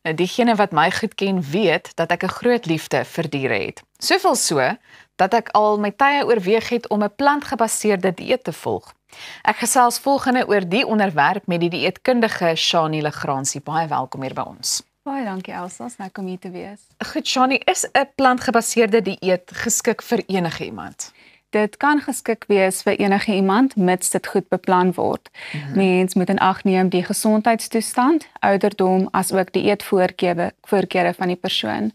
Nou, diegene wat my goed ken weet dat ek 'n groot liefde vir diere het. Soveel so, dat ek al my tye oorweeg het om 'n plantgebaseerde dieet te volg. Ek gesels volgende oor die onderwerp met die dieetkundige Shani Legrandsie. Baie welkom hier by ons. Baie dankie Elsa, is lekker om hier te wees. Goed Shani, is 'n plantgebaseerde dieet geskik vir enige iemand? Dit kan geskik wees vir enige iemand, mits dit goed beplan word. Mens moet in ag neem die gesondheidstoestand, ouderdom, as ook die eetvoorkeure van die persoon.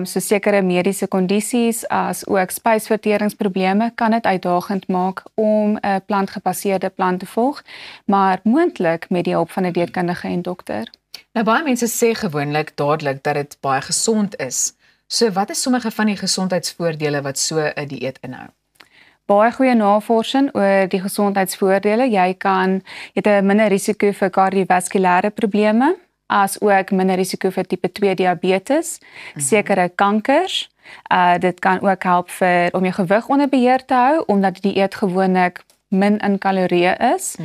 So sekere mediese kondisies, as ook spysverteringsprobleme kan dit uitdagend maak om 'n plantgebaseerde plan te volg, maar moontlik met die hulp van 'n dieetkundige en dokter. Nou baie mense sê gewoonlik dadelik dat dit baie gesond is. So wat is sommige van die gesondheidsvoordele wat so 'n dieet inhou? Baie goeie navorsing oor die gesondheidsvoordele. Jy het 'n minder risiko vir kardiovaskulêre probleme, as ook minder risiko vir tipe 2 diabetes, sekere kankers. Dit kan ook help om jou gewig onder beheer te hou, omdat die dieet gewoonlik min in kalorieë is.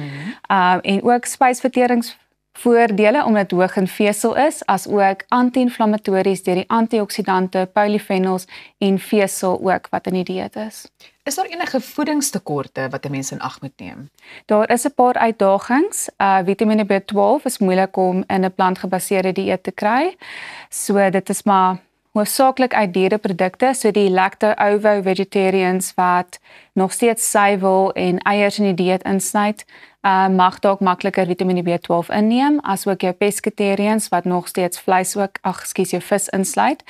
En ook spysverteringsvoordele omdat dit hoog in vesel is, as ook anti-inflammatories deur die antioksidante, polyphenols en vesel ook wat in die dieet is. Is daar enige voedingstekorte wat 'n mens in ag moet neem? Daar is 'n paar uitdagings. Vitamine B12 is moeilik om in 'n plantgebaseerde dieet te kry. So dit is maar hoofsaaklik uit diereprodukte, so die lacto-ovo vegetarians wat nog steeds suiwel en eiers in die dieet insluit, mag dalk makliker vitamine B12 inneem, as ook jou pescatarians wat nog steeds jou vis insluit.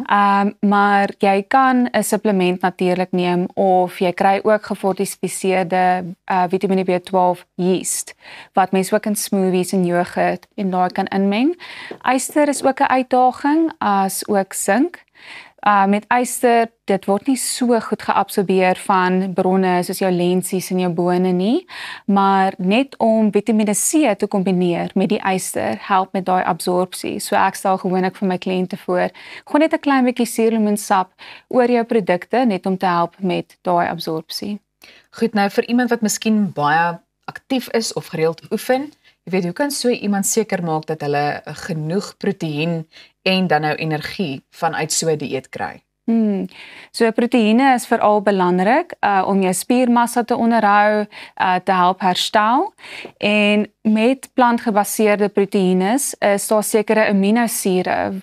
Ja. Maar jy kan 'n supplement natuurlik neem, of jy kry ook gefortifiseerde vitamine B12 yeast, wat mens ook in smoothies en yoghurt en daai kan inmeng. Yster is ook 'n uitdaging, as ook sink. Met yster, dit word nie so goed geabsorbeer van bronne soos jou lensies en jou bone nie, maar net om vitamine C te kombineer met die yster help met daai absorpsie. So ek stel gewoonlik vir my kliënte voor, gewoon net 'n klein bietjie suurlemoensap oor jou produkte, net om te help met daai absorpsie. Goed, nou vir iemand wat miskien baie aktief is of gereeld oefen, jy weet, hoe kan so iemand seker maak dat hulle genoeg proteïen en dan nou energie vanuit so 'n dieet kry? So proteïene is veral belangrik om jou spiermassa te onderhou, te help herstel. En met plantgebaseerde proteïnes is daar sekere aminosure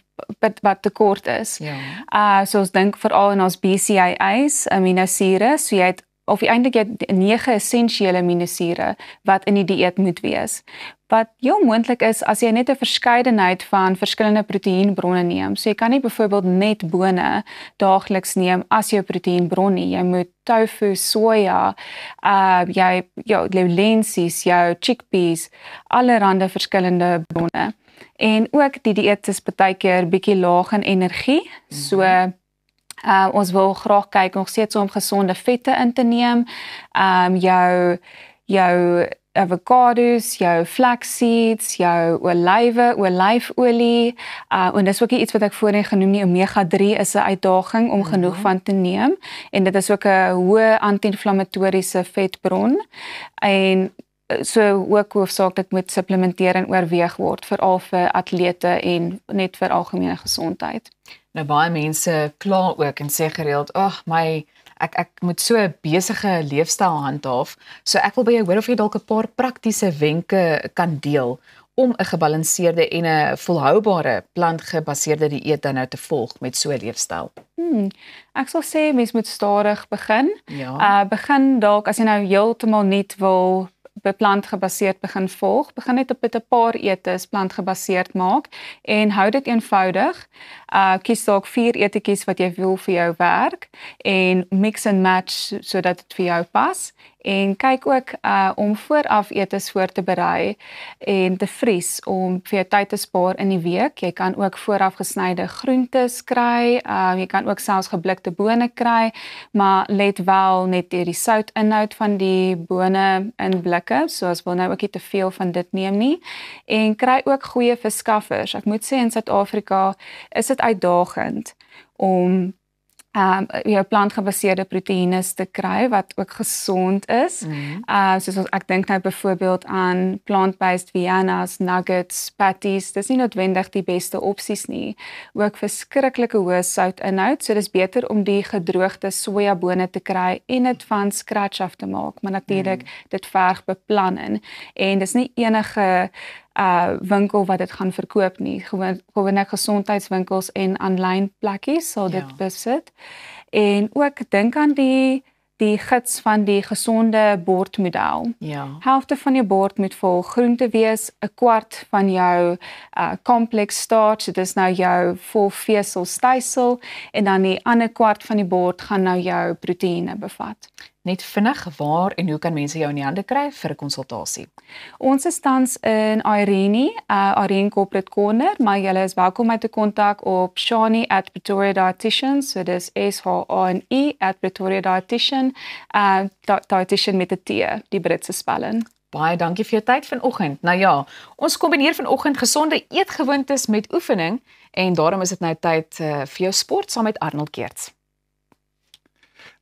wat tekort is. Ja. So ons dink veral in ons BCAAs, aminosure, so jy het eintlik 9 essensiële aminosure wat in die dieet moet wees. Wat heel moontlik is as jy net 'n verskeidenheid van verskillende proteïenbronne neem. So jy kan nie byvoorbeeld net bone daagliks neem as jou proteïenbron nie. Jy moet tofu, soja, jou lensies, jou chickpeas, allerhande verskillende bronne. En ook die dieet is baie keer bietjie laag in energie. So ons wil graag kyk nog steeds om gesonde vette in te neem. Jou avocados, jou flaxseeds, jou olyfolie. En dis ook iets wat ek voorheen genoem nie, omega-3 is 'n uitdaging om genoeg van te neem. En dit is ook 'n hoë anti-inflammatoriese vetbron. En so ook hoofsaaklik moet supplementering oorweeg word, veral vir atlete en net vir algemene gesondheid. Nou baie mense kla ook en sê gereeld, ek moet so 'n besige leefstyl handhaaf, so ek wil by jou hoor of jy dalk 'n paar praktiese wenke kan deel om 'n gebalanseerde en 'n volhoubare plantgebaseerde dieet dan nou te volg met so 'n leefstyl. Ek sal sê mens moet stadig begin. Ja. Begin dalk as jy nou heeltemal nie wil plantgebaseerd begin volg, begin net met 'n paar etes plantgebaseerd maak en hou dit eenvoudig. Kies dalk 4 etetjies wat jy wil vir jou werk en mix and match sodat dit vir jou pas. En kyk ook om vooraf etes voor te berei en te vries om vir jou tyd te spaar in die week. Jy kan ook vooraf gesnyde groentes kry, jy kan ook selfs geblikte bone kry, maar let wel net deur die soutinhoud van die bone in blikke, so as wil nou ook nie te veel van dit neem nie. En kry ook goeie verskaffers. Ek moet sê in Suid-Afrika is dit uitdagend om jou plantgebaseerde proteïnes te kry wat ook gesond is. Soos ek dink nou byvoorbeeld aan plant-based Viennas, nuggets, patties. Dis nie noodwendig die beste opsies nie. Ook verskriklike hoë soutinhoud, so dis beter om die gedroogde sojabone te kry en dit van scratch af te maak, maar natuurlik dit verg beplanning en dis nie enige winkel wat dit gaan verkoop nie. Gewoonlik gesondheidswinkels en aanlyn plekkies sal dit besit. En ook dink aan die gids van die gesonde bordmodel. Helfte van jou bord moet vol groente wees, 'n kwart van jou complex starch, dit is nou jou vol vesel stysel en dan die ander kwart van die bord gaan nou jou proteïene bevat. Net vinnig, waar en hoe kan mense jou in die hande kry vir 'n konsultasie? Ons is tans in Irene, Irene Corporate Corner, maar julle is welkom my te kontak op Shani@Pretoria-Dietitian, so dis SHANE@Pretoria-Dietitian, dietitian met 'n T, die Britse spelling. Baie dankie vir jou tyd vanoggend. Nou ja, ons kombineer vanoggend gesonde eetgewoontes met oefening en daarom is dit nou tyd vir jou sport saam met Arnold Keerts.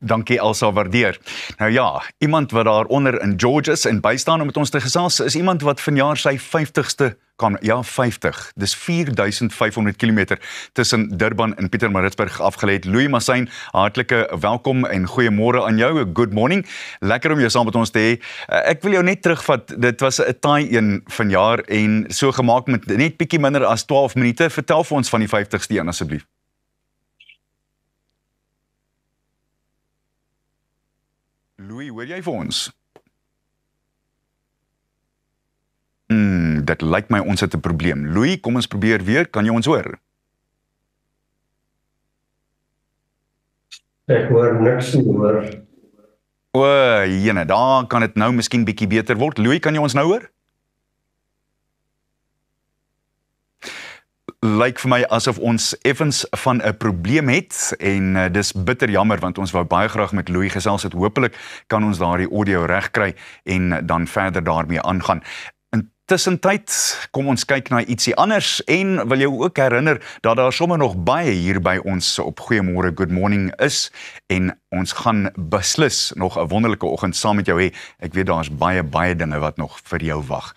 Dankie Elsa, waardeer. Nou ja, iemand wat daaronder in George is en bystaan om met ons te gesels, is iemand wat vanjaar sy 50ste kan, 50. Dis 4500 km tussen Durban en Pietermaritzburg afgelê het. Louis Massyn, hartlike welkom en goeiemôre aan jou. Good morning. Lekker om jou saam met ons te hê. Ek wil jou net terugvat. Dit was 'n taai een vanjaar en so gemaak met net bietjie minder as 12 minute. Vertel vir ons van die 50ste een asseblief. Louis, hoor jy vir ons? Dit lyk my ons het 'n probleem. Louis, kom ons probeer weer. Kan jy ons hoor? Ek hoor niks nie, hoor. Jene, daar kan dit nou miskien bietjie beter word. Louis, kan jy ons nou hoor? Lyk vir my asof ons effens van 'n probleem het en dis bitter jammer want ons wou baie graag met Louis gesels het. Hoopelik kan ons daardie audio regkry en dan verder daarmee aangaan. Tussentyd, kom ons kyk na ietsie anders en wil jou ook herinner dat daar sommer nog baie hier by ons op Goeiemôre Good Morning is en ons gaan beslis nog 'n wonderlike oggend saam met jou hê. Ek weet daar's baie dinge wat nog vir jou wag.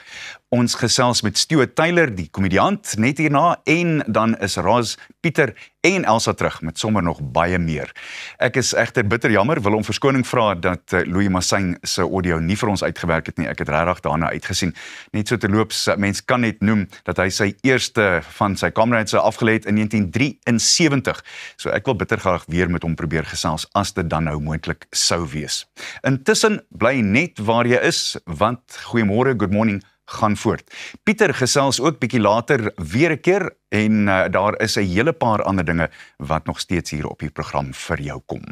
Ons gesels met Stuart Taylor, die komediant, net hierna en dan is Roz, Pieter en Elsa terug met sommer nog baie meer. Ek is egter bitter jammer, wil om verskoning vra dat Louis Massyn se audio nie vir ons uitgewerk het nie. Ek het regtig daarna uitgesien. Net so terloops, mens kan net noem dat hy sy eerste van sy kameraads afgelê het in 1973. So ek wil bitter graag weer met hom probeer gesels as dit dan nou moontlik sou wees. Intussen bly net waar jy is, want Goeiemôre Good Morning gaan voort. Pieter gesels ook bietjie later weer 'n keer en daar is 'n hele paar ander dinge wat nog steeds hier op die program vir jou kom.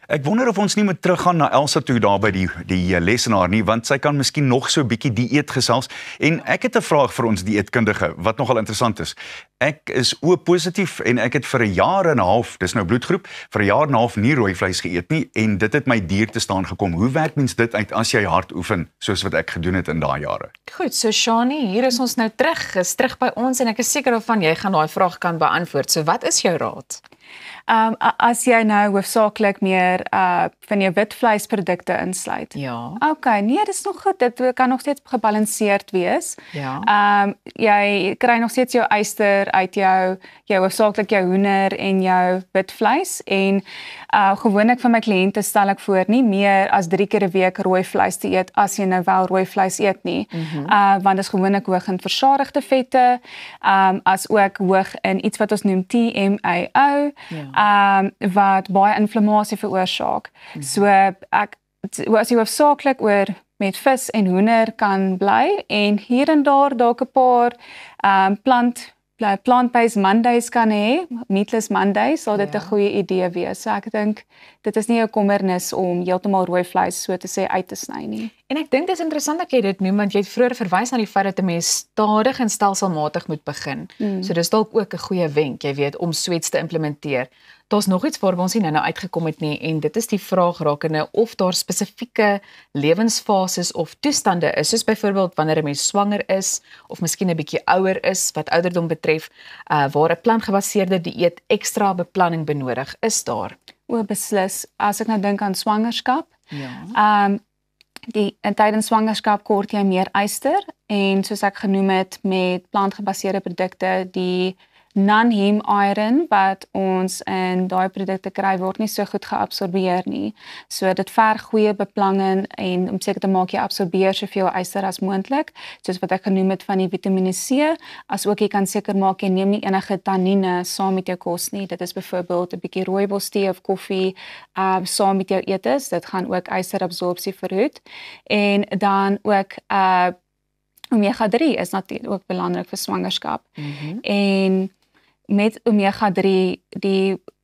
Ek wonder of ons nie moet teruggaan na Elsa toe daar by die lesenaar nie, want sy kan miskien nog so 'n bietjie dieet gesels. En ek het 'n vraag vir ons dieetkundige, wat nogal interessant is. Ek is O-positief en ek het vir 'n jaar en 'n half, dis nou bloedgroep, vir 'n jaar en 'n half nie rooi vleis geëet nie en dit het my duur te staan gekom. Hoe werk mens dit uit as jy hard oefen, soos wat ek gedoen het in daai jare? Goed, so Shani, hier is ons nou terug by ons en ek is seker of jy gaan daai vraag kan beantwoord. So wat is jou raad? As jy nou hoofsaaklik meer van jou witvleisprodukte insluit. Ja. Okay, nee, dis nog goed. Dit kan nog steeds gebalanseerd wees. Ja. Jy kry nog steeds jou yster uit jou hoofsaaklik jou hoender en jou witvleis en gewoonlik vir my kliënte stel ek voor nie meer as 3 keer 'n week rooi vleis te eet as jy nou wel rooi vleis eet nie. Want dit is gewoonlik hoog in versadigde vette, as ook hoog in iets wat ons noem TMAO. Wat baie inflammasie veroorsaak. So as jy hoofsaaklik oor met vis en hoender kan bly en hier en daar dalk 'n paar plant-based Mondays kan hê, meatless Mondays, sal dit 'n goeie idee wees. So ek dink dit is nie 'n kommernis om heeltemal rooi vleis so te sê uit te sny nie. En ek dink dit is interessant dat jy dit noem want jy het vroeër verwys na die feit dat 'n mens stadig en stelselmatig moet begin. So dis dalk ook 'n goeie wenk, jy weet, om Sweets te implementeer. Daar's nog iets waar ons nie nou uitgekom het nie en dit is die vraag rakende of daar spesifieke lewensfases of toestande is, soos byvoorbeeld wanneer 'n mens swanger is of miskien 'n bietjie ouer is wat ouderdom betref, waar 'n plantgebaseerde dieet ekstra beplanning benodig. Is daar? O, beslis. As ek nou dink aan swangerskap, Ja. in tydens swangerskap kort jy meer yster en soos ek genoem het met plantgebaseerde produkte, die non-heme iron wat ons in daai produkte kry word nie so goed geabsorbeer nie. So dit verg goeie beplanning en om seker te maak jy absorbeer soveel yster as moontlik, soos wat ek genoem het van die Vitamiene C, asook jy kan seker maak jy neem nie enige tannine saam met jou kos nie. Dit is byvoorbeeld 'n bietjie rooibos tee of koffie saam met jou eetes. Dit gaan ook ysterabsorpsie verhoed. En dan ook omega-3 is natuurlik ook belangrik vir swangerskap. En met omega-3,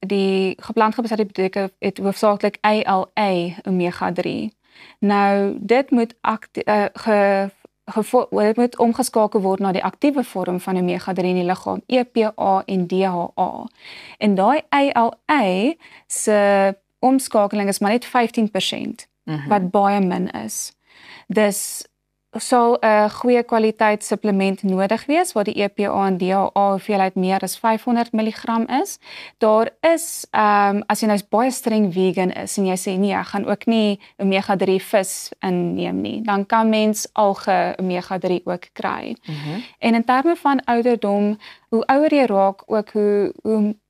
die geplantgebaseerde produkte het hoofsaaklik ALA omega-3. Nou, dit moet dit moet omgeskakel word na die aktiewe vorm van omega-3 in die liggaam, EPA en DHA. En daai ALA se omskakeling is maar net 15%, wat baie min is. Dus sal 'n goeie kwaliteit supplement nodig wees waar die EPA en DHA hoeveelheid meer as 500 mg is. Daar is as jy nou baie streng vegan is en jy sê nee, ek gaan ook nie omega-3 vis inneem nie, dan kan mens alge omega-3 ook kry. En in terme van ouderdom, hoe ouer jy raak, ook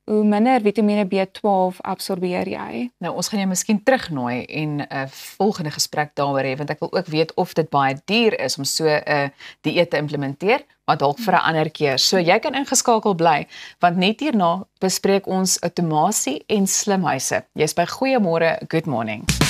hoe minder Vitamiene B12 absorbeer jy. Nou ons gaan jou miskien terugnooi en 'n volgende gesprek daaroor hê want ek wil ook weet of dit baie duur is om so 'n dieet te implementeer, maar dalk vir 'n ander keer. So jy kan ingeskakel bly want net hierna bespreek ons outomasie en slimhuise. Jy's by Goeiemôre, Good Morning.